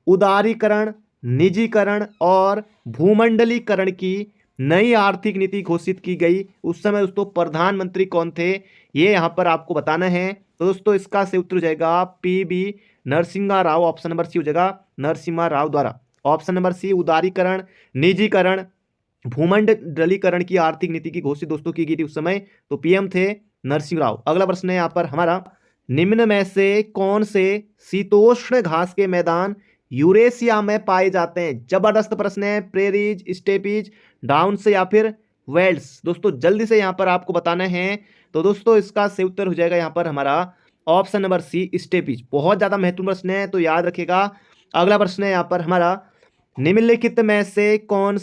उदारीकरण, निजीकरण और भूमंडलीकरण की नई आर्थिक नीति घोषित की गई, उस समय दोस्तों प्रधानमंत्री कौन थे, ये यहाँ पर आपको बताना है। तो दोस्तों इसका सही उत्तर हो जाएगा PB Narasimha Rao, option number C हो जाएगा नरसिम्हा राव द्वारा। ऑप्शन नंबर सी, उदारीकरण, निजीकरण, भूमंडलीकरण की आर्थिक नीति की घोषित दोस्तों की गई थी उस समय, तो पीएम थे नरसिंह राव। अगला प्रश्न है यहाँ पर हमारा, निम्न में से कौन से शीतोष्ण घास के मैदान यूरेशिया में पाए जाते हैं? जबरदस्त प्रश्न है। प्रेरीज, स्टेपीज, डाउन्स या फिर वेल्ड्स? दोस्तों जल्दी से यहाँ पर आपको बताना है। तो दोस्तों इसका सही उत्तर हो जाएगा यहाँ पर हमारा ऑप्शन नंबर सी, स्टेपीज। बहुत ज्यादा महत्वपूर्ण प्रश्न है, तो याद रखेगा। अगला प्रश्न है यहाँ पर हमारा, निम्नलिखित में से कौन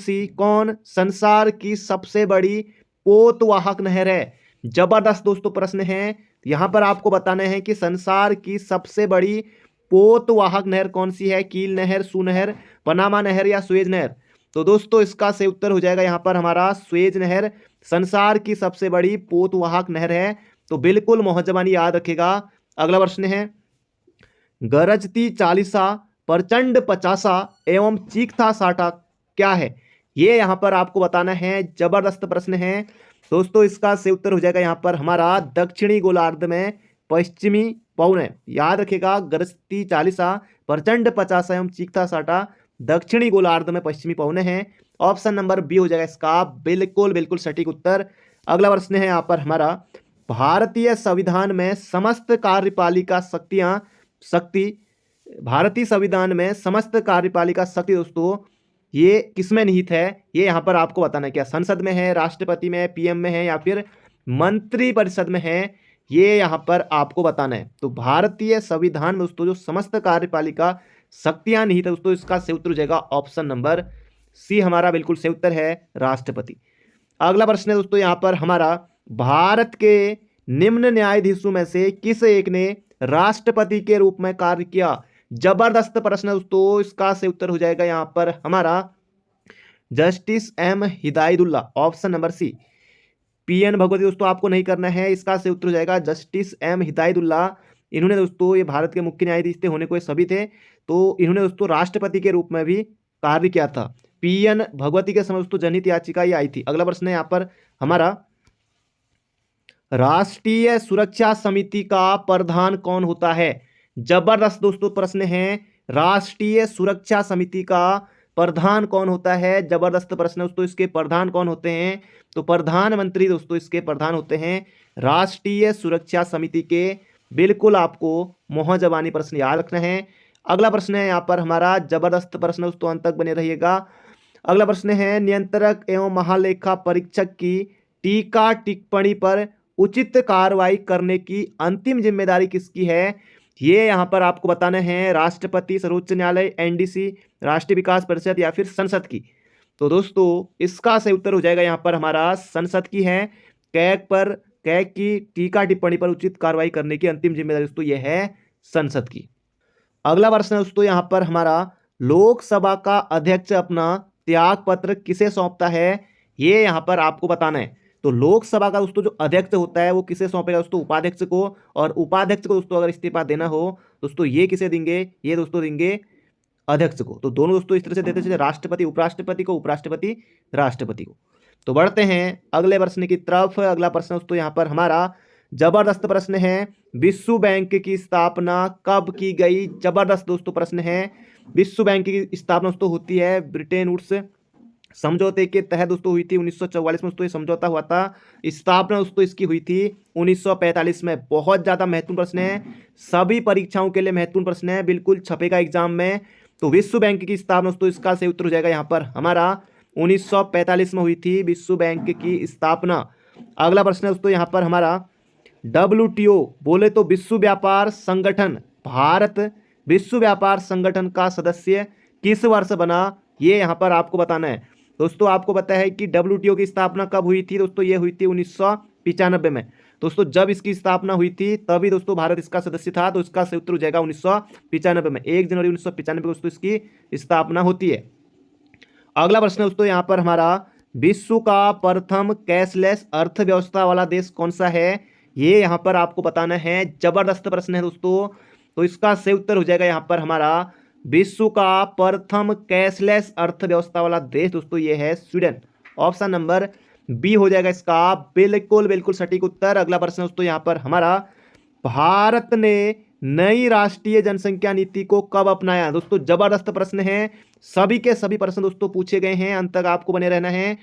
संसार की सबसे बड़ी पोतवाहक नहर है? जबरदस्त दोस्तों प्रश्न है। यहां पर आपको बताना है कि संसार की सबसे बड़ी पोतवाहक नहर कौन सी है? कील नहर, सू नहर, पनामा नहर या सुएज नहर? तो दोस्तों इसका सही उत्तर हो जाएगा यहां पर हमारा सुएज नहर संसार की सबसे बड़ी पोतवाहक नहर है। तो बिल्कुल मोहजबानी याद रखेगा। अगला प्रश्न है, गरजती चालीसा, प्रचंड पचासा एवं चीखता साटा क्या है? ये यहां पर आपको बताना है। जबरदस्त प्रश्न है दोस्तों। इसका सही उत्तर हो जाएगा यहां पर हमारा दक्षिणी गोलार्ध में पश्चिमी पवन है। याद रखेगा, गरजती चालीसा, प्रचंड पचासा एवं चीखता साटा दक्षिणी गोलार्ध में पश्चिमी पवन है। ऑप्शन नंबर बी हो जाएगा इसका बिल्कुल बिल्कुल सटीक उत्तर। अगला प्रश्न है यहाँ पर हमारा, भारतीय संविधान में समस्त कार्यपालिका भारतीय संविधान में समस्त कार्यपालिका शक्ति दोस्तों ये किसमें निहित है? ये यहाँ पर आपको बताना है। क्या संसद में है, राष्ट्रपति में है, पीएम में है या फिर मंत्री परिषद में है? ये यहाँ पर आपको बताना है। तो भारतीय संविधान में दोस्तों जो समस्त कार्यपालिका शक्तियां निहित है दोस्तों, इसका सही उत्तर हो जाएगा ऑप्शन नंबर सी, हमारा बिल्कुल सही उत्तर है राष्ट्रपति। अगला प्रश्न है दोस्तों यहाँ पर हमारा, भारत के निम्न न्यायाधीशों में से किस एक ने राष्ट्रपति के रूप में कार्य किया? जबरदस्त प्रश्न है दोस्तों। इसका सही उत्तर हो जाएगा यहाँ पर हमारा justice M Hidayatullah, option number C. P N Bhagwati दोस्तों आपको नहीं करना है। इसका सही उत्तर हो जाएगा जस्टिस एम हिदायतुल्ला। इन्होंने दोस्तों, ये भारत के मुख्य न्यायाधीश थे, होने को सभी थे, तो इन्होंने दोस्तों राष्ट्रपति के रूप में भी कार्य किया था। पीएन भगवती के समय दोस्तों जनहित याचिका ये आई थी। अगला प्रश्न है यहाँ पर हमारा, राष्ट्रीय सुरक्षा समिति का प्रधान कौन होता है? जबरदस्त दोस्तों प्रश्न है। राष्ट्रीय सुरक्षा समिति का प्रधान कौन होता है? जबरदस्त प्रश्न दोस्तों। इसके प्रधान कौन होते हैं? तो प्रधानमंत्री दोस्तों इसके प्रधान होते हैं राष्ट्रीय सुरक्षा समिति के। बिल्कुल आपको मोहजबानी प्रश्न याद रखना है। अगला प्रश्न है यहाँ पर हमारा, जबरदस्त प्रश्न दोस्तों, अंत तक बने रहिएगा। अगला प्रश्न है, नियंत्रक एवं महालेखा परीक्षक की टीका टिप्पणी पर उचित कार्रवाई करने की अंतिम जिम्मेदारी किसकी है? ये यहाँ पर आपको बताना है। राष्ट्रपति, सर्वोच्च न्यायालय, एनडीसी, राष्ट्रीय विकास परिषद या फिर संसद की? तो दोस्तों इसका सही उत्तर हो जाएगा यहाँ पर हमारा संसद की है। कैग की टीका टिप्पणी पर उचित कार्रवाई करने की अंतिम जिम्मेदारी दोस्तों ये है संसद की। अगला प्रश्न है दोस्तों यहाँ पर हमारा, लोकसभा का अध्यक्ष अपना त्याग पत्र किसे सौंपता है? ये यहाँ पर आपको बताना है। तो लोकसभा का दोस्तों जो अध्यक्ष होता है वो किसे सौंपेगा दोस्तों? उपाध्यक्ष को। और उपाध्यक्ष को दोस्तों अगर इस्तीफा देना हो दोस्तों, ये किसे देंगे? ये दोस्तों देंगे अध्यक्ष को। तो दोनों दोस्तों इस तरह से देते चले, राष्ट्रपति उपराष्ट्रपति को, उपराष्ट्रपति राष्ट्रपति को। तो बढ़ते हैं अगले प्रश्न की तरफ। अगला प्रश्न दोस्तों यहाँ पर हमारा जबरदस्त प्रश्न है, विश्व बैंक की स्थापना कब की गई? जबरदस्त दोस्तों प्रश्न है। विश्व बैंक की स्थापना दोस्तों होती है ब्रिटेन वुड्स समझौते के तहत दोस्तों हुई थी 1944 में दोस्तों ये समझौता हुआ था। स्थापना दोस्तों इसकी हुई थी 1945 में। बहुत ज़्यादा महत्वपूर्ण प्रश्न है, सभी परीक्षाओं के लिए महत्वपूर्ण प्रश्न है, बिल्कुल छपेगा एग्जाम में। तो विश्व बैंक की स्थापना दोस्तों इसका सही उत्तर हो जाएगा यहाँ पर हमारा 1945 में हुई थी विश्व बैंक की स्थापना। अगला प्रश्न है दोस्तों यहाँ पर हमारा, WTO बोले तो विश्व व्यापार संगठन, भारत विश्व व्यापार संगठन का सदस्य किस वर्ष बना? ये यहाँ पर आपको बताना है। दोस्तों आपको पता है कि WTO की स्थापना कब हुई थी दोस्तों? ये हुई थी 1995 में। दोस्तों जब इसकी स्थापना हुई थी तभी दोस्तों भारत इसका सदस्य था, तो इसका सही उत्तर हो जाएगा 1995 में। 1 जनवरी 1995 को दोस्तों इसकी स्थापना होती है। अगला प्रश्न दोस्तों यहाँ पर हमारा, विश्व का प्रथम कैशलेस अर्थव्यवस्था वाला देश कौन सा है? ये यहाँ पर आपको बताना है। जबरदस्त प्रश्न है दोस्तों। तो इसका सही उत्तर हो जाएगा यहाँ पर हमारा विश्व का प्रथम कैशलेस अर्थव्यवस्था वाला देश दोस्तों ये है स्वीडन। ऑप्शन नंबर बी हो जाएगा इसका बिल्कुल बिल्कुल सटीक उत्तर। अगला प्रश्न दोस्तों यहाँ पर हमारा, भारत ने नई राष्ट्रीय जनसंख्या नीति को कब अपनाया? दोस्तों जबरदस्त प्रश्न है, सभी के सभी प्रश्न दोस्तों पूछे गए हैं, अंत तक आपको बने रहना है।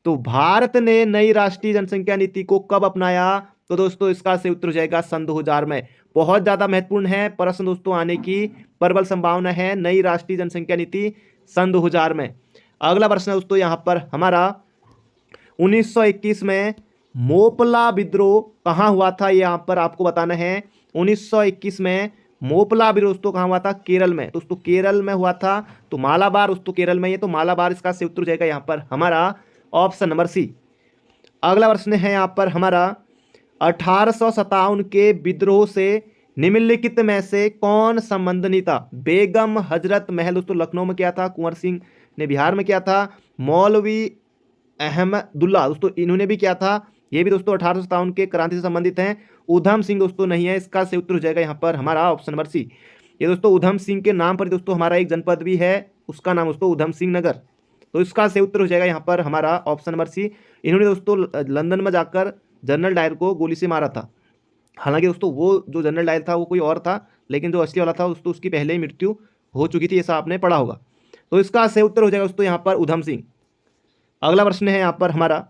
तो भारत ने नई राष्ट्रीय जनसंख्या नीति को कब अपनाया? तो दोस्तों इसका सही उत्तर हो जाएगा सन 2000 में। बहुत ज्यादा महत्वपूर्ण है प्रश्न दोस्तों, आने की प्रबल संभावना है। नई राष्ट्रीय जनसंख्या नीति सन 2000 में। अगला प्रश्न दोस्तों यहाँ पर हमारा, 1921 में मोपला विद्रोह कहाँ हुआ था? ये यहाँ पर आपको बताना है। 1921 में मोपला विद्रोह दोस्तों कहाँ हुआ था? केरल में। दोस्तों केरल में हुआ था, तो मालाबार दोस्तों केरल में, ये तो मालाबार इसका सही उत्तर हो जाएगा यहाँ पर हमारा ऑप्शन नंबर सी। अगला प्रश्न है यहाँ पर हमारा, 1857 के विद्रोह से निम्नलिखित में से कौन संबंध नहीं था? बेगम हजरत महल दोस्तों लखनऊ में क्या था, कुंवर सिंह ने बिहार में क्या था, मौलवी अहमदुल्ला दोस्तों इन्होंने भी क्या था, ये भी दोस्तों 1857 के क्रांति से संबंधित हैं। उधम सिंह दोस्तों नहीं है, इसका सही उत्तर हो जाएगा यहाँ पर हमारा ऑप्शन नंबर सी। ये दोस्तों उधम सिंह के नाम पर दोस्तों हमारा एक जनपद भी है, उसका नाम दोस्तों उधम सिंह नगर। तो इसका सही उत्तर हो जाएगा यहाँ पर हमारा ऑप्शन नंबर सी। इन्होंने दोस्तों लंदन में जाकर जनरल डायर को गोली से मारा था। हालांकि दोस्तों वो जो जनरल डायर था वो कोई और था, लेकिन जो असली वाला था दोस्तों उसकी पहले ही मृत्यु हो चुकी थी, ऐसा आपने पढ़ा होगा। तो इसका सही उत्तर हो जाएगा दोस्तों यहाँ पर उधम सिंह। अगला प्रश्न है यहाँ पर हमारा,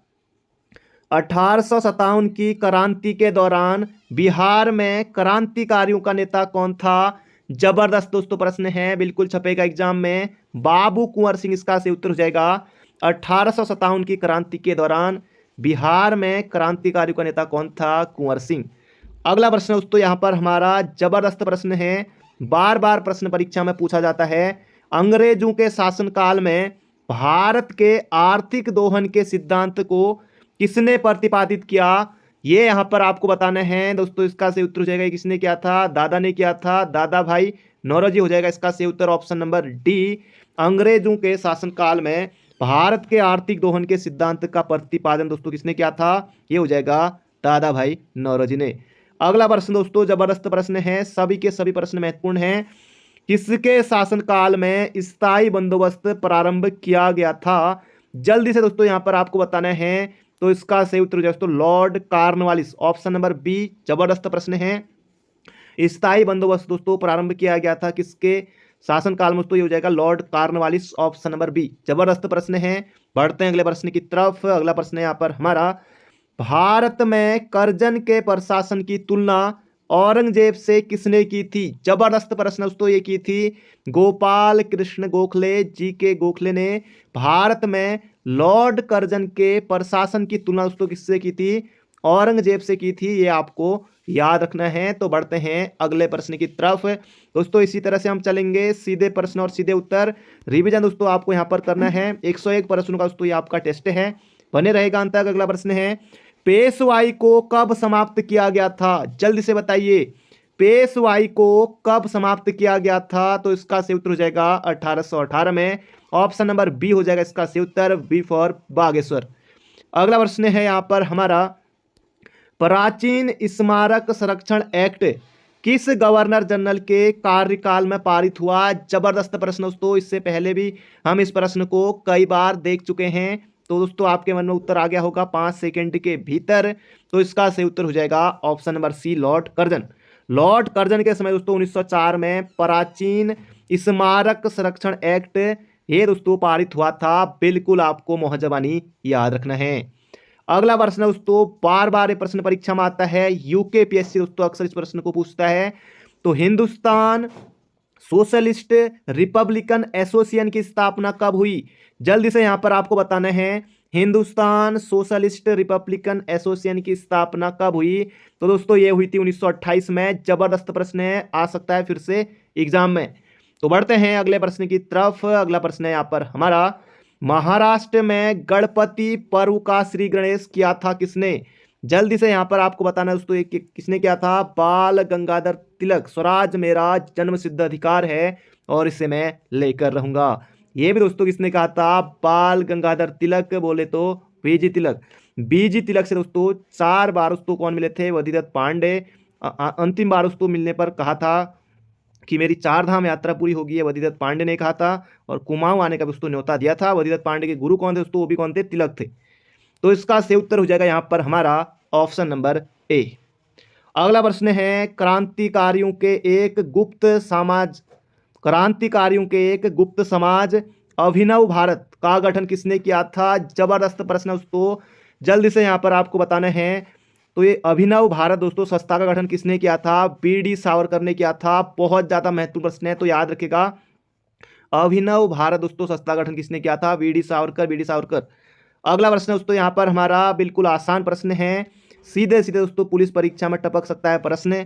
1857 की क्रांति के दौरान बिहार में क्रांतिकारियों का नेता कौन था? जबरदस्त दोस्तों प्रश्न है, बिल्कुल छपेगा एग्जाम में। बाबू कुंवर सिंह इसका सही उत्तर हो जाएगा। 1857 की क्रांति के दौरान बिहार में क्रांतिकारियों का नेता कौन था? कुंवर सिंह। अगला प्रश्न दोस्तों यहाँ पर हमारा जबरदस्त प्रश्न है, बार बार प्रश्न परीक्षा में पूछा जाता है। अंग्रेजों के शासनकाल में भारत के आर्थिक दोहन के सिद्धांत को किसने प्रतिपादित किया? ये यहाँ पर आपको बताना है दोस्तों। इसका सही उत्तर हो जाएगा, किसने किया था? दादा ने किया था, दादा भाई नौरोजी हो जाएगा इसका सही उत्तर ऑप्शन नंबर डी। अंग्रेजों के शासनकाल में भारत के आर्थिक दोहन के सिद्धांत का प्रतिपादन दोस्तों किसने किया था? ये हो जाएगा दादा भाई नौरोजी ने। अगला प्रश्न दोस्तों जबरदस्त प्रश्न है, सभी के सभी प्रश्न महत्वपूर्ण हैं। किसके शासनकाल में स्थायी बंदोबस्त प्रारंभ किया गया था? जल्दी से दोस्तों यहाँ पर आपको बताना है। तो इसका सही उत्तर हो जाएगा दोस्तों Lord Cornwallis, option number B. जबरदस्त प्रश्न है, स्थायी बंदोबस्त दोस्तों प्रारंभ किया गया था किसके शासनकाल में? दोस्तों ये हो जाएगा Lord Cornwallis, option number B. जबरदस्त प्रश्न है। बढ़ते हैं अगले प्रश्न की तरफ। अगला प्रश्न है यहाँ पर हमारा, भारत में करजन के प्रशासन की तुलना औरंगजेब से किसने की थी? जबरदस्त प्रश्न दोस्तों ये की थी गोपाल कृष्ण गोखले, जी के गोखले ने भारत में लॉर्ड करजन के प्रशासन की तुलना दोस्तों किससे की थी? औरंगजेब से की थी, ये आपको याद रखना है। तो बढ़ते हैं अगले प्रश्न की तरफ दोस्तों। इसी तरह से हम चलेंगे, सीधे प्रश्न और सीधे उत्तर रिवीजन दोस्तों आपको यहाँ पर करना है। 101 प्रश्नों का दोस्तों ये आपका टेस्ट है, बने रहेगा अंत तक। अगला प्रश्न है, पेशवाई को कब समाप्त किया गया था? जल्दी से बताइए, पेशवाई को कब समाप्त किया गया था? तो इसका सही उत्तर हो जाएगा 1818 में। ऑप्शन नंबर बी हो जाएगा इसका सही उत्तर, बी फॉर बागेश्वर। अगला प्रश्न है यहाँ पर हमारा, प्राचीन स्मारक संरक्षण एक्ट किस गवर्नर जनरल के कार्यकाल में पारित हुआ? जबरदस्त प्रश्न दोस्तों, इससे पहले भी हम इस प्रश्न को कई बार देख चुके हैं। तो दोस्तों आपके मन में उत्तर आ गया होगा 5 सेकंड के भीतर। तो इसका सही उत्तर हो जाएगा option number C, Lord Curzon. Lord Curzon के समय दोस्तों 1904 में प्राचीन स्मारक संरक्षण एक्ट ये दोस्तों पारित हुआ था। बिल्कुल आपको मोहजबानी याद रखना है। अगला प्रश्न दोस्तों बार बार ये प्रश्न परीक्षा में आता है, यूकेपीएससी दोस्तों अक्सर इस प्रश्न को पूछता है। तो हिंदुस्तान सोशलिस्ट रिपब्लिकन एसोसिएशन की स्थापना कब हुई? जल्दी से यहां पर आपको बताना है, हिंदुस्तान सोशलिस्ट रिपब्लिकन एसोसिएशन की स्थापना कब हुई? तो दोस्तों ये हुई थी 1928 में। जबरदस्त प्रश्न है, आ सकता है फिर से एग्जाम में। तो बढ़ते हैं अगले प्रश्न की तरफ। अगला प्रश्न है यहाँ पर हमारा, महाराष्ट्र में गणपति पर्व का श्री गणेश किया था किसने? जल्दी से यहाँ पर आपको बताना है दोस्तों किसने किया था? बाल गंगाधर तिलक। स्वराज मेरा जन्म सिद्ध अधिकार है और इसे मैं लेकर रहूंगा, ये भी दोस्तों किसने कहा था? बाल गंगाधर तिलक, बोले तो बीजी तिलक। बीजी तिलक से दोस्तों 4 बार दोस्तों कौन मिले थे? वदीदत्त पांडे। अंतिम बार दोस्तों मिलने पर कहा था कि मेरी 4 धाम यात्रा पूरी होगी, ये वदिदत्त पांडे ने कहा था। और कुमाऊं आने का भी दोस्तों न्योता दिया था। वदिदत्त पांडे के गुरु कौन थे दोस्तों? वो भी कौन थे? तिलक थे। तो इसका सही उत्तर हो जाएगा यहाँ पर हमारा ऑप्शन नंबर ए। अगला प्रश्न है, क्रांतिकारियों के एक गुप्त समाज अभिनव भारत का गठन किसने किया था? जबरदस्त प्रश्न है दोस्तों, जल्दी से यहाँ पर आपको बताना है। तो ये अभिनव भारत दोस्तों संस्था का गठन किसने किया था? बी.डी. सावरकर ने किया था। बहुत ज्यादा महत्वपूर्ण प्रश्न है, तो याद रखिएगा। अभिनव भारत दोस्तों संस्था का गठन किसने किया था? बी.डी. सावरकर। अगला प्रश्न दोस्तों यहाँ पर हमारा बिल्कुल आसान प्रश्न है, सीधे सीधे दोस्तों पुलिस परीक्षा में टपक सकता है प्रश्न।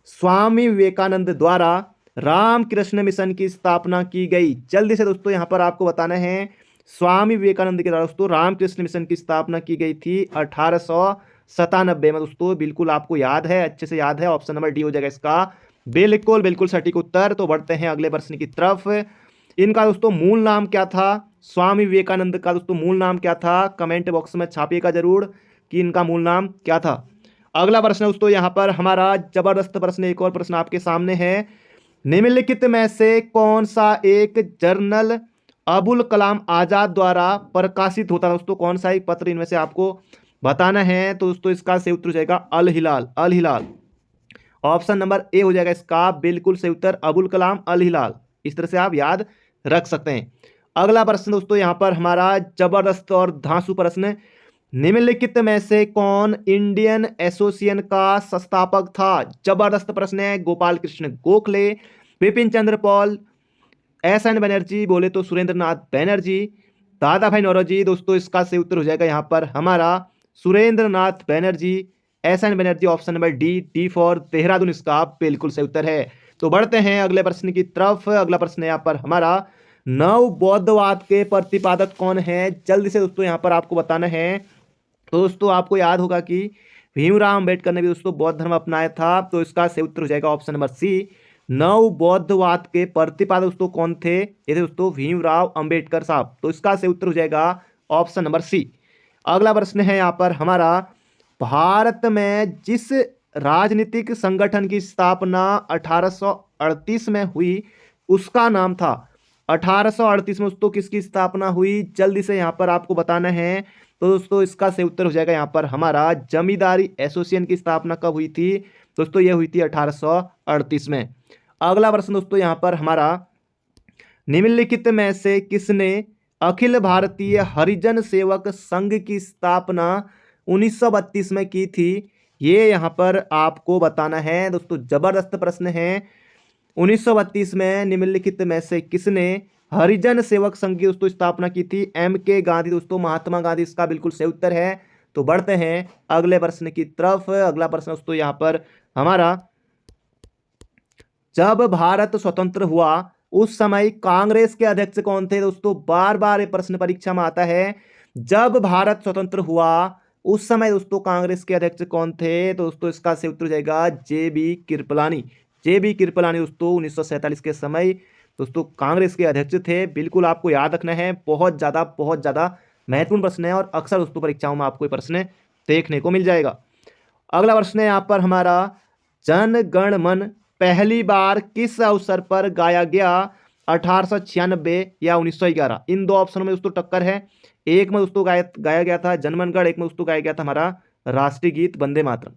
स्वामी विवेकानंद द्वारा रामकृष्ण मिशन की स्थापना की गई। जल्दी से दोस्तों यहाँ पर आपको बताना है, स्वामी विवेकानंद के द्वारा दोस्तों रामकृष्ण मिशन की स्थापना की गई थी 1897 में दोस्तों। बिल्कुल आपको याद है, अच्छे से याद है। ऑप्शन नंबर डी हो जाएगा इसका बिल्कुल सटीक उत्तर। तो बढ़ते हैं अगले प्रश्न की तरफ। इनका दोस्तों मूल नाम क्या था? स्वामी विवेकानंद का दोस्तों मूल नाम क्या था? कमेंट बॉक्स में छापिएगा जरूर कि इनका मूल नाम क्या था। अगला प्रश्न दोस्तों यहाँ पर हमारा जबरदस्त प्रश्न, एक और प्रश्न आपके सामने है। निम्नलिखित में से कौन सा एक जर्नल अबुल कलाम आजाद द्वारा प्रकाशित होता है दोस्तों? कौन सा एक पत्र इनमें से आपको बताना है। तो दोस्तों इसका सही उत्तर हो जाएगा अल हिलाल। ऑप्शन नंबर ए हो जाएगा इसका बिल्कुल सही उत्तर, अबुल कलाम अल हिलाल। इस तरह से आप याद रख सकते हैं। अगला प्रश्न दोस्तों यहाँ पर हमारा जबरदस्त और धांसू प्रश्न, निम्नलिखित में से कौन इंडियन एसोसिएशन का संस्थापक था? जबरदस्त प्रश्न है। Gopal Krishna Gokhale, Bipin Chandra Paul, SN. बनर्जी, बोले तो सुरेंद्र नाथ बैनर्जी, दादा भाई नौरोजी। दोस्तों इसका सही उत्तर हो जाएगा यहाँ पर हमारा Surendra Nath Banerjee, S N. Banerjee. Option number D for Dehradun इसका बिल्कुल सही उत्तर है। तो बढ़ते हैं अगले प्रश्न की तरफ। अगला प्रश्न यहाँ पर हमारा नव बौद्धवाद के प्रतिपादक कौन है? जल्दी से दोस्तों यहाँ पर आपको बताना है। तो दोस्तों आपको याद होगा कि भीमराव अंबेडकर ने भी दोस्तों बौद्ध धर्म अपनाया था। तो इसका सही उत्तर हो जाएगा ऑप्शन नंबर सी, नव बौद्धवाद के प्रतिपादक दोस्तों कौन थे? ये थे दोस्तों भीमराव अंबेडकर साहब। तो इसका सही उत्तर हो जाएगा ऑप्शन नंबर सी। अगला प्रश्न है यहाँ पर हमारा, भारत में जिस राजनीतिक संगठन की स्थापना 1838 में हुई उसका नाम था? 1838 में दोस्तों किसकी स्थापना हुई? जल्दी से यहाँ पर आपको बताना है। तो दोस्तों इसका सही उत्तर हो जाएगा यहाँ पर हमारा जमींदारी एसोसिएशन की स्थापना कब हुई थी? दोस्तों ये हुई थी 1838 में। अगला प्रश्न दोस्तों यहाँ पर हमारा, निम्नलिखित में से किसने अखिल भारतीय हरिजन सेवक संघ की स्थापना 1932 में की थी? ये यहाँ पर आपको बताना है दोस्तों, जबरदस्त प्रश्न है। 1932 में निम्नलिखित में से किसने हरिजन सेवक संघ की दोस्तों स्थापना की थी? M.K. गांधी दोस्तों, महात्मा गांधी इसका बिल्कुल सही उत्तर है। तो बढ़ते हैं अगले प्रश्न की तरफ। अगला प्रश्न दोस्तों यहाँ पर हमारा, जब भारत स्वतंत्र हुआ उस समय कांग्रेस के अध्यक्ष कौन थे? दोस्तों बार बार ये प्रश्न परीक्षा में आता है। जब भारत स्वतंत्र हुआ उस समय दोस्तों कांग्रेस के अध्यक्ष कौन थे? तो दोस्तों इसका सही उत्तर हो जाएगा जे.बी. कृपलानी दोस्तों 1947 के समय दोस्तों कांग्रेस के अध्यक्ष थे। बिल्कुल आपको याद रखना है, बहुत ज़्यादा महत्वपूर्ण प्रश्न है और अक्सर दोस्तों परीक्षाओं में आपको ये प्रश्न देखने को मिल जाएगा। अगला प्रश्न है यहाँ पर हमारा, जन गण मन पहली बार किस अवसर पर गाया गया? 1896 या 1911? इन दो ऑप्शनों में दोस्तों टक्कर है। एक में दोस्तों गाया गया था जनगण मन, एक में दोस्तों गाया गया था हमारा राष्ट्रीय गीत वंदे मातरम।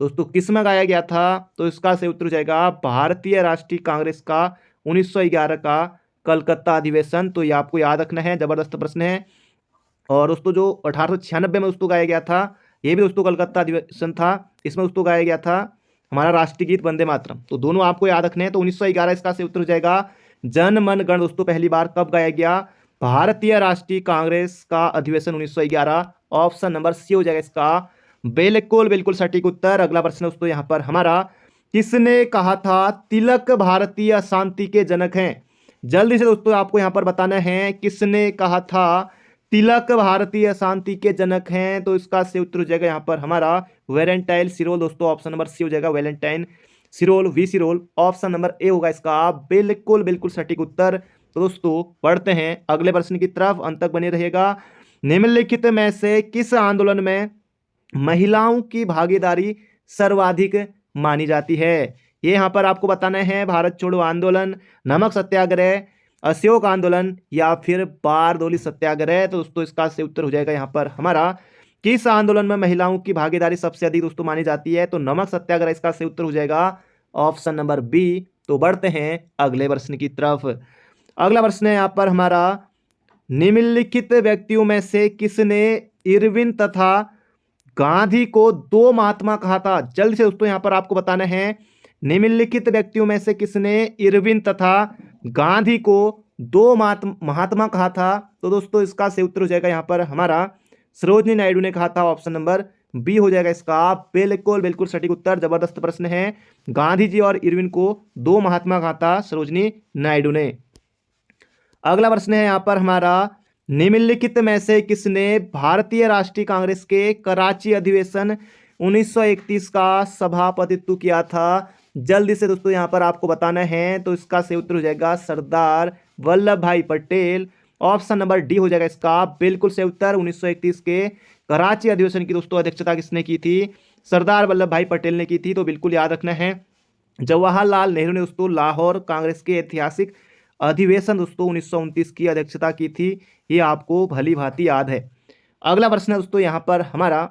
दोस्तों किस में गाया गया था? तो इसका सही उत्तर हो जाएगा भारतीय राष्ट्रीय कांग्रेस का 1911 का कलकत्ता अधिवेशन। तो ये आपको याद रखना है, जबरदस्त प्रश्न है। और दोस्तों जो 1896 में दोस्तों गाया गया था, ये भी दोस्तों कलकत्ता अधिवेशन था। इसमें दोस्तों गाया गया था हमारा राष्ट्रीय गीत वंदे मातरम। तो दोनों आपको याद रखने हैं। तो 1911 इसका सही उत्तर हो जाएगा। जन मन गण दोस्तों पहली बार कब गाया गया? भारतीय राष्ट्रीय कांग्रेस का अधिवेशन 1911। ऑप्शन नंबर सी हो जाएगा इसका बिल्कुल सटीक उत्तर। अगला प्रश्न दोस्तों यहाँ पर हमारा, किसने कहा था तिलक भारतीय शांति के जनक हैं? जल्दी से दोस्तों आपको यहाँ पर बताना है, किसने कहा था तिलक भारतीय शांति के जनक हैं? तो इसका सही उत्तर हो जाएगा यहाँ पर हमारा वैलेंटाइन सिरोल दोस्तों। ऑप्शन नंबर सी हो जाएगा Valentine Chirol, V Chirol. Option number A होगा इसका बिल्कुल सटीक उत्तर। तो दोस्तों बढ़ते हैं अगले प्रश्न की तरफ, अंत तक बने रहिएगा। निम्नलिखित में से किस आंदोलन में महिलाओं की भागीदारी सर्वाधिक मानी जाती है? ये यहाँ पर आपको बताना है भारत छोड़ो आंदोलन, नमक सत्याग्रह, अशोक आंदोलन या फिर बारदोली सत्याग्रह। तो दोस्तों इसका से उत्तर हो जाएगा यहाँ पर हमारा किस आंदोलन में महिलाओं की भागीदारी सबसे अधिक दोस्तों मानी जाती है। तो नमक सत्याग्रह इसका से उत्तर हो जाएगा ऑप्शन नंबर बी। तो बढ़ते हैं अगले प्रश्न की तरफ। अगला प्रश्न है यहाँ पर हमारा निम्नलिखित व्यक्तियों में से किसने इरविन तथा गांधी को दो महात्मा कहा था। जल्द से दोस्तों यहाँ पर आपको बताना है निम्नलिखित व्यक्तियों में से किसने इरविन तथा गांधी को दो महात्मा कहा था। तो दोस्तों इसका से उत्तर हो जाएगा यहाँ पर हमारा सरोजिनी नायडू ने कहा था। ऑप्शन नंबर बी हो जाएगा इसका बिल्कुल बिल्कुल सटीक उत्तर। जबरदस्त प्रश्न है। गांधी जी और इरविन को दो महात्मा कहा था सरोजिनी नायडू ने। अगला प्रश्न है यहाँ पर हमारा निम्नलिखित में से किसने भारतीय राष्ट्रीय कांग्रेस के कराची अधिवेशन 1931 का सभापतित्व किया था। जल्दी से दोस्तों यहाँ पर आपको बताना है। तो इसका सही उत्तर हो जाएगा सरदार वल्लभ भाई पटेल। ऑप्शन नंबर डी हो जाएगा इसका बिल्कुल सही उत्तर। 1931 के कराची अधिवेशन की दोस्तों अध्यक्षता किसने की थी। सरदार वल्लभ भाई पटेल ने की थी। तो बिल्कुल याद रखना है। जवाहरलाल नेहरू ने दोस्तों लाहौर कांग्रेस के ऐतिहासिक अधिवेशन दोस्तों 1929 की अध्यक्षता की थी। ये आपको भली भांति याद है। अगला प्रश्न है दोस्तों यहाँ पर हमारा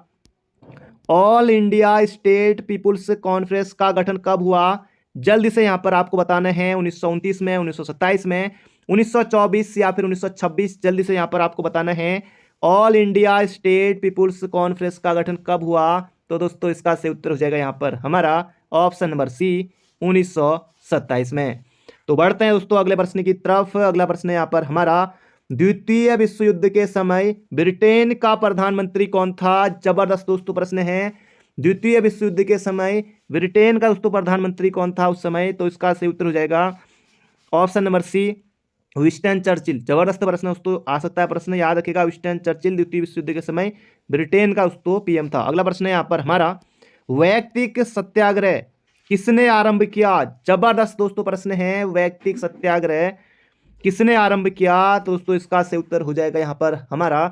All India State People's Conference का गठन कब हुआ। जल्दी से यहाँ पर आपको बताना है 1929 में, 1927 में, 1924 या फिर 1926। जल्दी से यहाँ पर आपको बताना है All India State People's Conference का गठन कब हुआ। तो दोस्तों इसका सही उत्तर हो जाएगा यहाँ पर हमारा ऑप्शन नंबर सी 1927 में। तो बढ़ते हैं दोस्तों अगले प्रश्न की तरफ। अगला प्रश्न है यहाँ पर हमारा द्वितीय विश्व युद्ध के समय ब्रिटेन का प्रधानमंत्री कौन था। जबरदस्त दोस्तों प्रश्न है। द्वितीय विश्व युद्ध के समय ब्रिटेन का दोस्तों प्रधानमंत्री कौन था उस समय। तो इसका सही उत्तर हो जाएगा option number C Winston Churchill. जबरदस्त प्रश्न दोस्तों आ सकता है प्रश्न, याद रखिएगा। विंस्टन चर्चिल द्वितीय विश्व युद्ध के समय ब्रिटेन का दोस्तों पीएम था। अगला प्रश्न है यहाँ पर हमारा वैयक्तिक सत्याग्रह किसने आरंभ किया। जबरदस्त दोस्तों प्रश्न है। वैयक्तिक सत्याग्रह किसने आरंभ किया। तो दोस्तों इसका सही उत्तर हो जाएगा यहाँ पर हमारा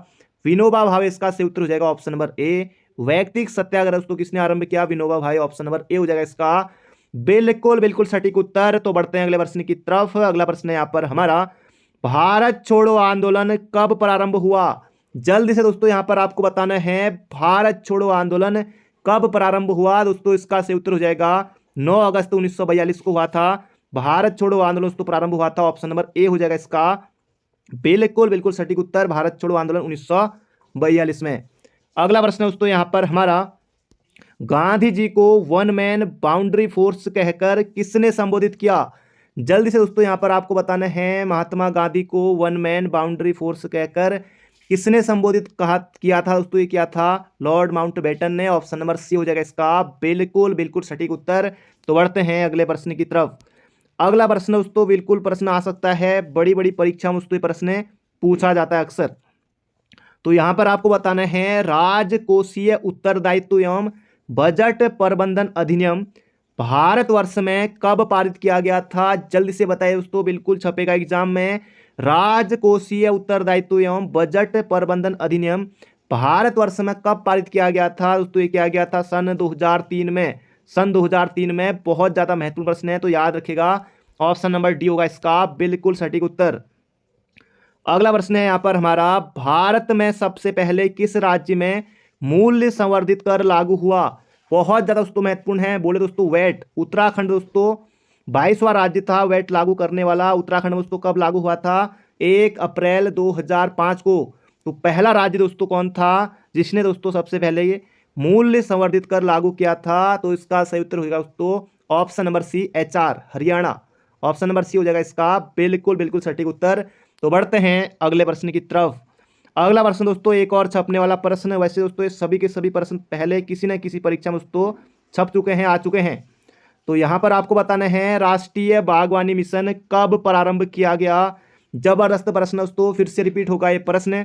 विनोबा भावे। इसका सही उत्तर हो जाएगा ऑप्शन नंबर ए। वैयक्तिक सत्याग्रह दोस्तों किसने आरंभ किया, विनोबा भावे। ऑप्शन नंबर ए हो जाएगा इसका बिल्कुल बिल्कुल सटीक उत्तर। तो बढ़ते हैं अगले प्रश्न की तरफ। अगला प्रश्न है यहाँ पर हमारा भारत छोड़ो आंदोलन कब प्रारंभ हुआ। जल्दी से दोस्तों यहाँ पर आपको बताना है भारत छोड़ो आंदोलन कब प्रारंभ हुआ। दोस्तों इसका सही उत्तर हो जाएगा 9 अगस्त 1942 को हुआ था। भारत छोड़ो आंदोलन दोस्तों प्रारंभ हुआ था। ऑप्शन नंबर ए हो जाएगा इसका बिल्कुल बिल्कुल सटीक उत्तर। भारत छोड़ो आंदोलन 1942 में। अगला प्रश्न है दोस्तों यहाँ पर हमारा गांधी जी को वन मैन बाउंड्री फोर्स कहकर किसने संबोधित किया। जल्दी से दोस्तों यहाँ पर आपको बताना है महात्मा गांधी को वन मैन बाउंड्री फोर्स कहकर किसने संबोधित किया था दोस्तों। ये क्या था, लॉर्ड माउंटबेटन ने। ऑप्शन नंबर सी हो जाएगा इसका बिल्कुल बिल्कुल सटीक उत्तर। तो बढ़ते हैं अगले प्रश्न की तरफ। अगला प्रश्न दोस्तों बिल्कुल प्रश्न आ सकता है, बड़ी बड़ी परीक्षा में दोस्तों प्रश्न पूछा जाता है अक्सर। तो यहाँ पर आपको बताना है राजकोषीय उत्तरदायित्व एवं बजट प्रबंधन अधिनियम भारतवर्ष में कब पारित किया गया था। जल्दी से बताइए दोस्तों, बिल्कुल छपेगा एग्जाम में। राजकोषीय उत्तरदायित्व एवं बजट प्रबंधन अधिनियम भारतवर्ष में कब पारित किया गया था दोस्तों। ये किया गया था सन 2003 में। सन 2003 में। बहुत ज्यादा महत्वपूर्ण प्रश्न है तो याद रखिएगा ऑप्शन नंबर डी होगा इसका बिल्कुल सटीक उत्तर। अगला प्रश्न है यहाँ पर हमारा भारत में सबसे पहले किस राज्य में मूल्य संवर्धित कर लागू हुआ। बहुत ज्यादा दोस्तों महत्वपूर्ण है। बोले दोस्तों वैट। उत्तराखंड दोस्तों 22वां राज्य था वैट लागू करने वाला। उत्तराखंड दोस्तों कब लागू हुआ था, 1 अप्रैल 2005 को। तो पहला राज्य दोस्तों कौन था जिसने दोस्तों सबसे पहले ये मूल्य संवर्धित कर लागू किया था। तो इसका सही उत्तर होगा दोस्तों option number C HR Haryana. Option number C हो जाएगा इसका बिल्कुल बिल्कुल सटीक उत्तर। तो बढ़ते हैं अगले प्रश्न की तरफ। अगला प्रश्न दोस्तों एक और छपने वाला प्रश्न। वैसे दोस्तों ये सभी के सभी प्रश्न पहले किसी न किसी परीक्षा में दोस्तों छप चुके हैं, आ चुके हैं। तो यहाँ पर आपको बताना है राष्ट्रीय बागवानी मिशन कब प्रारंभ किया गया। जबरदस्त प्रश्न दोस्तों, फिर से रिपीट होगा ये प्रश्न।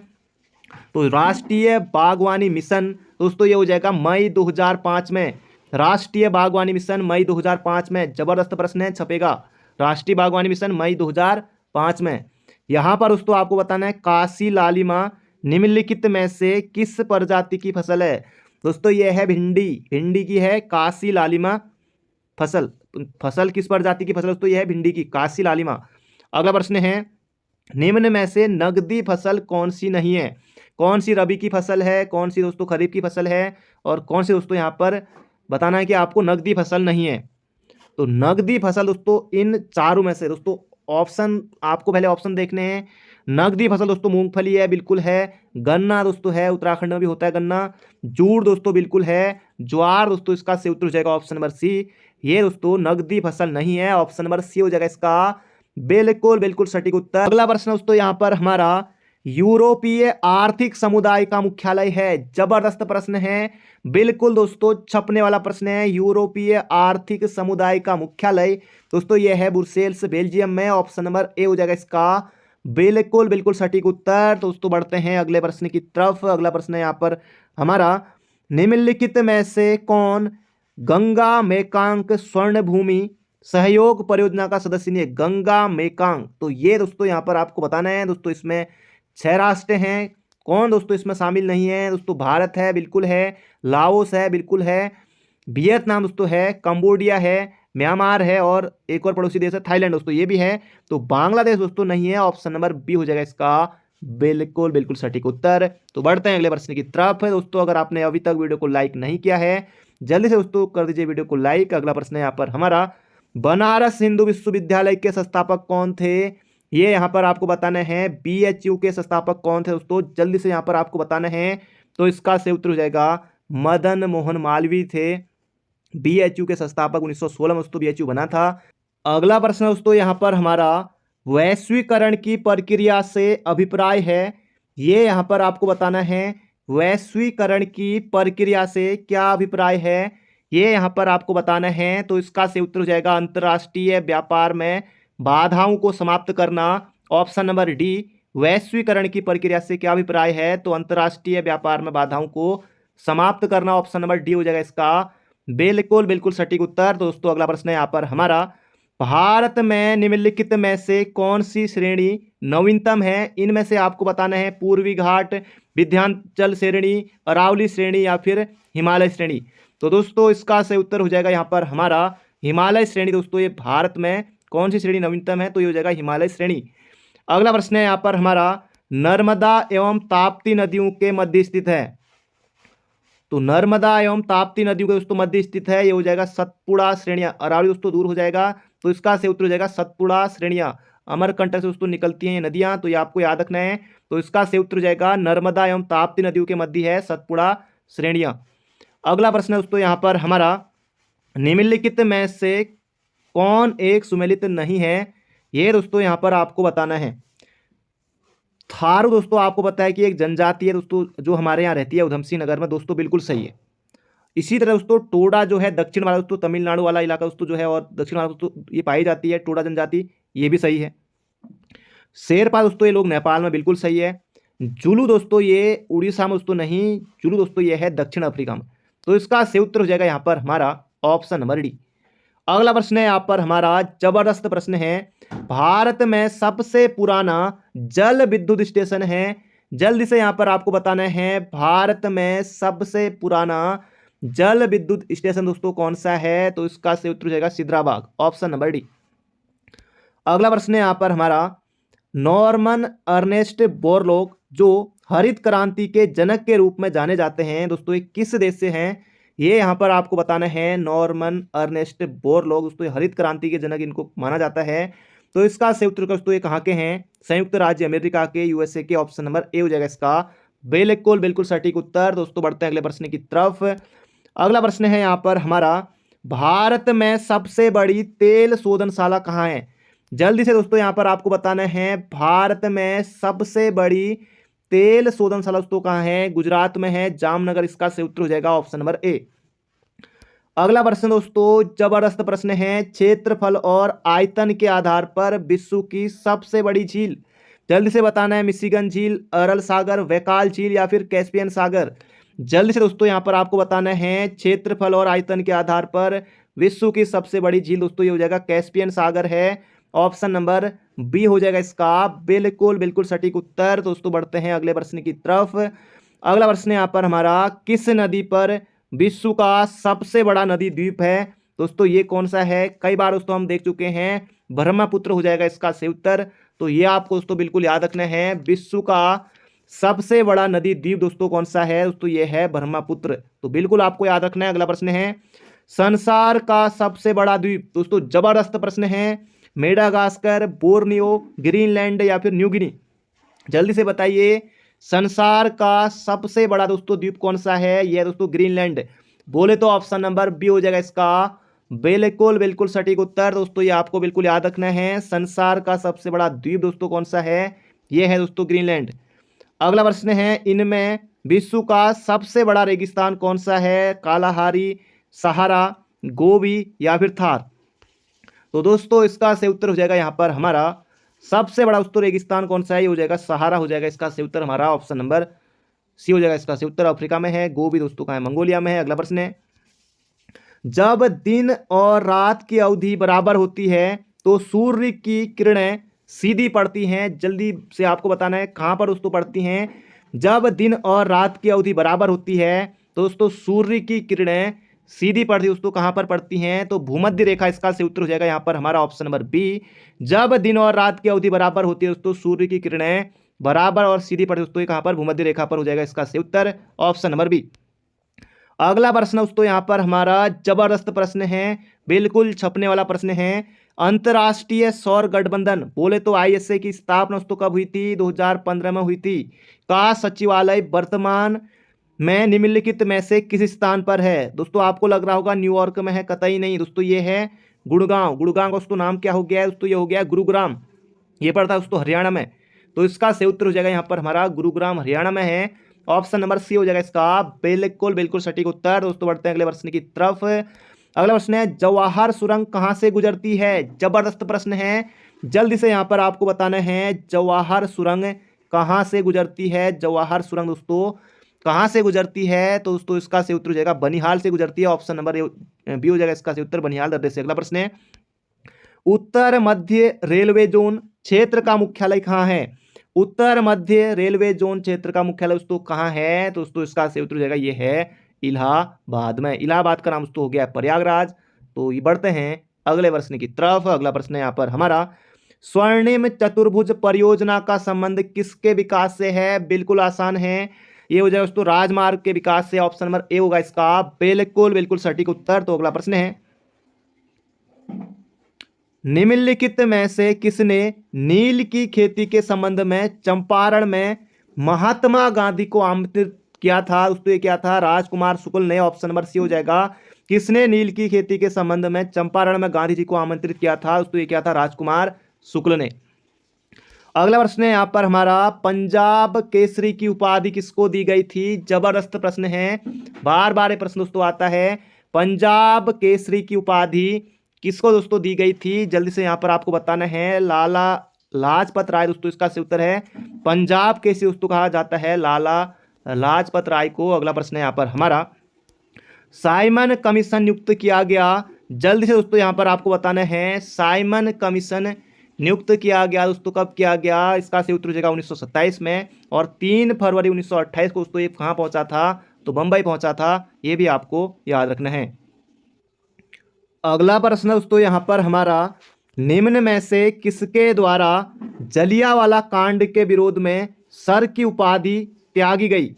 तो राष्ट्रीय बागवानी मिशन दोस्तों ये हो जाएगा मई 2005 में। राष्ट्रीय बागवानी मिशन मई 2005 में। जबरदस्त प्रश्न है, छपेगा। राष्ट्रीय बागवानी मिशन मई 2005 में। यहाँ पर दोस्तों आपको बताना है काशी लालिमा निम्नलिखित में से किस प्रजाति की फसल है। दोस्तों ये है भिंडी। भिंडी की है काशी लालिमा फसल। फसल किस प्रजाति की फसल दोस्तों? यह है भिंडी की, काशी लालिमा। अगला प्रश्न है, निम्न में से नगदी फसल कौन सी नहीं है? कौन सी रबी की फसल है, कौन सी दोस्तों खरीफ की फसल है, और कौन सी दोस्तों यहाँ पर बताना है कि आपको नगदी फसल नहीं है। तो नगदी फसल दोस्तों इन चारों में से दोस्तों ऑप्शन, आपको पहले ऑप्शन देखने हैं। नगदी फसल दोस्तों मूंगफली है, बिल्कुल है। गन्ना दोस्तों है, उत्तराखंड में भी होता है गन्ना। जूट दोस्तों बिल्कुल है। ज्वार दोस्तों इसका से उत्तर हो जाएगा ऑप्शन नंबर सी। ये दोस्तों नगदी फसल नहीं है, ऑप्शन नंबर सी हो जाएगा इसका बिल्कुल बिल्कुल सटीक उत्तर। अगला प्रश्न दोस्तों यहाँ पर हमारा, यूरोपीय आर्थिक समुदाय का मुख्यालय है। जबरदस्त प्रश्न है, बिल्कुल दोस्तों छपने वाला प्रश्न है। यूरोपीय आर्थिक समुदाय का मुख्यालय दोस्तों यह है ब्रुसेल्स, बेल्जियम में। ऑप्शन नंबर ए हो जाएगा इसका बिल्कुल बिल्कुल सटीक उत्तर। दोस्तों बढ़ते हैं अगले प्रश्न की तरफ। अगला प्रश्न है यहाँ पर हमारा, निम्नलिखित में से कौन गंगा मेकांग स्वर्ण भूमि सहयोग परियोजना का सदस्य नहीं है? गंगा मेकांग, तो ये दोस्तों यहाँ पर आपको बताना है। दोस्तों इसमें 6 राष्ट्र हैं। कौन दोस्तों इसमें शामिल नहीं है? दोस्तों भारत है, बिल्कुल है। लाओस है, बिल्कुल है। वियतनाम दोस्तों है। कंबोडिया है। म्यांमार है, और एक और पड़ोसी देश है थाईलैंड दोस्तों, ये भी है। तो बांग्लादेश दोस्तों नहीं है, ऑप्शन नंबर बी हो जाएगा इसका बिल्कुल बिल्कुल सटीक उत्तर। तो बढ़ते हैं अगले प्रश्न की तरफ। दोस्तों अगर आपने अभी तक वीडियो को लाइक नहीं किया है, जल्दी से दोस्तों कर दीजिए वीडियो को लाइक। अगला प्रश्न है यहाँ पर हमारा, बनारस हिंदू विश्वविद्यालय के संस्थापक कौन थे? ये यहाँ पर आपको बताना है। BHU के संस्थापक कौन थे दोस्तों? जल्दी से यहाँ पर आपको बताना है। तो इसका से उत्तर हो जाएगा मदन मोहन मालवीय थे। BHU के संस्थापक 1916 में दोस्तों BHU बना था। अगला प्रश्न दोस्तों यहाँ पर हमारा, वैश्वीकरण की प्रक्रिया से अभिप्राय है। ये यहाँ पर आपको बताना है, वैश्वीकरण की प्रक्रिया से क्या अभिप्राय है? ये यहाँ पर आपको बताना है। तो इसका से उत्तर हो जाएगा अंतर्राष्ट्रीय व्यापार में बाधाओं को समाप्त करना। ऑप्शन नंबर डी, वैश्वीकरण की प्रक्रिया से क्या अभिप्राय है? तो अंतर्राष्ट्रीय व्यापार में बाधाओं को समाप्त करना। ऑप्शन नंबर डी हो जाएगा इसका बिल्कुल बिल्कुल सटीक उत्तर। दोस्तों अगला प्रश्न है यहाँ पर हमारा, भारत में निम्नलिखित में से कौन सी श्रेणी नवीनतम है? इनमें से आपको बताना है पूर्वी घाट, विंध्याचल श्रेणी, अरावली श्रेणी, या फिर हिमालय श्रेणी। तो दोस्तों इसका सही उत्तर हो जाएगा यहाँ पर हमारा हिमालय श्रेणी। दोस्तों ये भारत में कौन सी श्रेणी नवीनतम है? तो ये हो जाएगा हिमालय श्रेणी। अगला प्रश्न है यहाँ पर हमारा, नर्मदा एवं ताप्ती नदियों के मध्य स्थित है। तो नर्मदा एवं ताप्ती नदियों के दोस्तों मध्य स्थित है, ये हो जाएगा सतपुड़ा श्रेणियां। अरावली दोस्तों दूर हो जाएगा, तो इसका से उत्तर हो जाएगा सतपुड़ा श्रेणियां। अमरकंटक से दोस्तों निकलती हैं ये नदियां, तो ये आपको याद रखना है। तो इसका से उत्तर हो जाएगा नर्मदा एवं ताप्ती नदियों के मध्य है सतपुड़ा श्रेणियां। अगला प्रश्न है दोस्तों यहाँ पर हमारा, निम्नलिखित में से कौन एक सुमेलित नहीं है? ये दोस्तों यहाँ पर आपको बताना है। थारू दोस्तों आपको पता है कि एक जनजाति है दोस्तों, जो हमारे यहाँ रहती है उधमसिंह नगर में। दोस्तों बिल्कुल सही है। इसी तरह दोस्तों टोडा जो है दक्षिण वाला दोस्तों, तमिलनाडु वाला इलाका दोस्तों जो है, और दक्षिण वाला दोस्तों ये पाई जाती है टोडा जनजाति, ये भी सही है। शेरपा दोस्तों ये लोग नेपाल में, बिल्कुल सही है। जुलू दोस्तों ये उड़ीसा में दोस्तों नहीं, जुलू दोस्तों ये है दक्षिण अफ्रीका में। तो इसका सही उत्तर हो जाएगा यहाँ पर हमारा ऑप्शन नंबर डी। अगला प्रश्न है यहाँ पर हमारा, जबरदस्त प्रश्न है, भारत में सबसे पुराना जल विद्युत स्टेशन है। जल्दी से यहाँ पर आपको बताना है, भारत में सबसे पुराना जल विद्युत स्टेशन दोस्तों कौन सा है? तो इसका सही उत्तर हो जाएगा सिद्राबाग, ऑप्शन नंबर डी। अगला प्रश्न है यहाँ पर हमारा, नॉर्मन अर्नेस्ट बोरलॉग जो हरित क्रांति के जनक के रूप में जाने जाते हैं दोस्तों, ये किस देश से हैं? ये यहाँ पर आपको बताना है। नॉर्मन अर्नेस्ट बोरलॉग दोस्तों हरित क्रांति के जनक इनको माना जाता है। तो इसका सही उत्तर दोस्तों ये कहाँ के हैं? संयुक्त राज्य अमेरिका के, USA के। ऑप्शन नंबर ए हो जाएगा इसका बिल्कुल बिल्कुल सटीक उत्तर। दोस्तों बढ़ते हैं अगले प्रश्न की तरफ। अगला प्रश्न है यहाँ पर हमारा, भारत में सबसे बड़ी तेल शोधनशाला कहाँ है? जल्दी से दोस्तों यहाँ पर आपको बताना है, भारत में सबसे बड़ी तेल शोधनशाला दोस्तों कहाँ है? गुजरात में है, जामनगर। इसका सही उत्तर हो जाएगा ऑप्शन नंबर ए। अगला प्रश्न दोस्तों जबरदस्त प्रश्न है, क्षेत्रफल और आयतन के आधार पर विश्व की सबसे बड़ी झील। जल्दी से बताना है, मिशिगन झील, अरल सागर, वैकाल झील, या फिर कैस्पियन सागर। जल्दी से दोस्तों यहाँ पर आपको बताना है, क्षेत्रफल और आयतन के आधार पर विश्व की सबसे बड़ी झील दोस्तों ये हो जाएगा कैस्पियन सागर है। ऑप्शन नंबर बी हो जाएगा इसका बिल्कुल बिल्कुल सटीक उत्तर। दोस्तों बढ़ते हैं अगले प्रश्न की तरफ। अगला प्रश्न यहाँ पर हमारा, किस नदी पर विश्व का सबसे बड़ा नदी द्वीप है? दोस्तों ये कौन सा है, कई बार दोस्तों हम देख चुके हैं, ब्रह्मपुत्र हो जाएगा इसका सही उत्तर। तो ये आपको दोस्तों बिल्कुल याद रखना है। विश्व का सबसे बड़ा नदी द्वीप दोस्तों कौन सा है, दोस्तों ये है ब्रह्मपुत्र। तो बिल्कुल आपको याद रखना है। अगला प्रश्न है, संसार का सबसे बड़ा द्वीप। दोस्तों जबरदस्त प्रश्न है। मेडागास्कर, बोर्नियो, ग्रीनलैंड या फिर न्यू गिनी, जल्दी से बताइए। संसार का सबसे बड़ा दोस्तों द्वीप कौन सा है, यह दोस्तों ग्रीनलैंड। बोले तो ऑप्शन नंबर बी हो जाएगा इसका बिल्कुल बिल्कुल सटीक उत्तर। दोस्तों ये आपको बिल्कुल याद रखना है। संसार का सबसे बड़ा द्वीप दोस्तों कौन सा है, यह है दोस्तों ग्रीनलैंड। अगला प्रश्न है, इनमें विश्व का सबसे बड़ा रेगिस्तान कौन सा है, कालाहारी, सहारा, गोबी या फिर थार। तो दोस्तों इसका सही उत्तर हो जाएगा यहाँ पर हमारा सबसे बड़ा दोस्तों रेगिस्तान कौन सा है, ये हो जाएगा सहारा हो जाएगा इसका सही उत्तर हमारा। ऑप्शन नंबर सी हो जाएगा इसका सही उत्तर। अफ्रीका में है। गोबी दोस्तों कहाँ है, मंगोलिया में है। अगला प्रश्न है, जब दिन और रात की अवधि बराबर होती है तो सूर्य की किरणें सीधी पड़ती हैं। जल्दी से आपको बताना है कहाँ पर दोस्तों पड़ती हैं। जब दिन और रात की अवधि बराबर होती है तो दोस्तों सूर्य की किरणें सीधी पड़ती दोस्तों कहाँ पर पड़ती हैं, तो भूमध्य रेखा इसका सही उत्तर हो जाएगा यहाँ पर हमारा ऑप्शन नंबर बी। जब दिन और रात की अवधि बराबर होती है दोस्तों सूर्य की किरणें बराबर और सीधी पड़ती दोस्तों कहाँ पर, भूमध्य रेखा पर हो जाएगा इसका सही उत्तर ऑप्शन नंबर बी। अगला प्रश्न दोस्तों यहाँ पर हमारा जबरदस्त प्रश्न है, बिल्कुल छपने वाला प्रश्न है। अंतर्राष्ट्रीय सौर गठबंधन बोले तो आईएसए की स्थापना दोस्तों कब हुई थी, 2015 में हुई थी। का सचिवालय वर्तमान में निम्नलिखित में से किस स्थान पर है। दोस्तों आपको लग रहा होगा न्यूयॉर्क में है, कतई नहीं दोस्तों, ये है गुड़गांव। गुड़गांव का दोस्तों नाम क्या हो गया है दोस्तों, ये हो गया गुरुग्राम। ये पड़ता है दोस्तों हरियाणा में। तो इसका सही उत्तर हो जाएगा यहाँ पर हमारा गुरुग्राम हरियाणा में है। ऑप्शन नंबर सी हो जाएगा इसका बिल्कुल बिल्कुल सटीक उत्तर। दोस्तों बढ़ते हैं अगले प्रश्न की तरफ। अगला प्रश्न है, जवाहर सुरंग कहाँ से गुजरती है। जबरदस्त प्रश्न है, जल्दी से यहाँ पर आपको बताना है जवाहर सुरंग कहाँ से गुजरती है। जवाहर सुरंग दोस्तों कहाँ से गुजरती है, तो दोस्तों इसका सही उत्तर हो जाएगा बनिहाल से गुजरती है। ऑप्शन नंबर बी हो जाएगा इसका सही उत्तर, बनिहाल दर्रे से। अगला प्रश्न है, उत्तर मध्य रेलवे जोन क्षेत्र का मुख्यालय कहाँ है। उत्तर मध्य रेलवे जोन क्षेत्र का मुख्यालय दोस्तों कहाँ है, तो दोस्तों इसका सही उत्तर हो जाएगा ये है इलाहाबाद में। इलाहाबाद का नाम दोस्तों हो गया प्रयागराज। तो ये बढ़ते हैं अगले प्रश्न की तरफ। अगला प्रश्न है यहाँ पर हमारा, स्वर्णिम चतुर्भुज परियोजना का संबंध किसके विकास से है। बिल्कुल आसान है, ये हो जाएगा दोस्तों राजमार्ग के विकास से। ऑप्शन नंबर ए होगा इसका बिल्कुल बिल्कुल सटीक उत्तर। तो अगला प्रश्न है, निम्नलिखित में से किसने नील की खेती के संबंध में चंपारण में महात्मा गांधी को आमंत्रित किया था। दोस्तों ये क्या था, राजकुमार शुक्ल ने। ऑप्शन नंबर सी हो जाएगा, किसने नील की खेती के संबंध में चंपारण में गांधी जी को आमंत्रित किया था। दोस्तों ये क्या था, राजकुमार शुक्ल ने। अगला प्रश्न है यहाँ पर हमारा, पंजाब केसरी की उपाधि किसको दी गई थी। जबरदस्त प्रश्न है, बार बार ये प्रश्न दोस्तों आता है। पंजाब केसरी की उपाधि किसको दोस्तों दी गई थी, जल्दी से यहाँ पर आपको बताना है। लाला लाजपत राय दोस्तों इसका सही उत्तर है। पंजाब केसरी दोस्तों कहा जाता है लाला लाजपत राय को। अगला प्रश्न है यहाँ पर हमारा, साइमन कमीशन नियुक्त किया गया। जल्दी से दोस्तों यहाँ पर आपको बताना है, साइमन कमीशन नियुक्त किया गया दोस्तों कब किया गया। इसका सही उत्तर हो जाएगा 1927 में। और 3 फरवरी 1928 को दोस्तों ये कहाँ पहुंचा था, तो बंबई पहुंचा था। ये भी आपको याद रखना है। अगला प्रश्न दोस्तों यहाँ पर हमारा, निम्न में से किसके द्वारा जलियांवाला कांड के विरोध में सर की उपाधि त्यागी गई।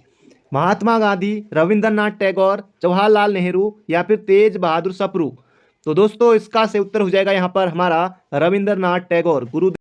महात्मा गांधी, रविंद्रनाथ टैगोर, जवाहरलाल नेहरू या फिर तेज बहादुर सप्रू। तो दोस्तों इसका सही उत्तर हो जाएगा यहाँ पर हमारा रविंद्रनाथ टैगोर। गुरु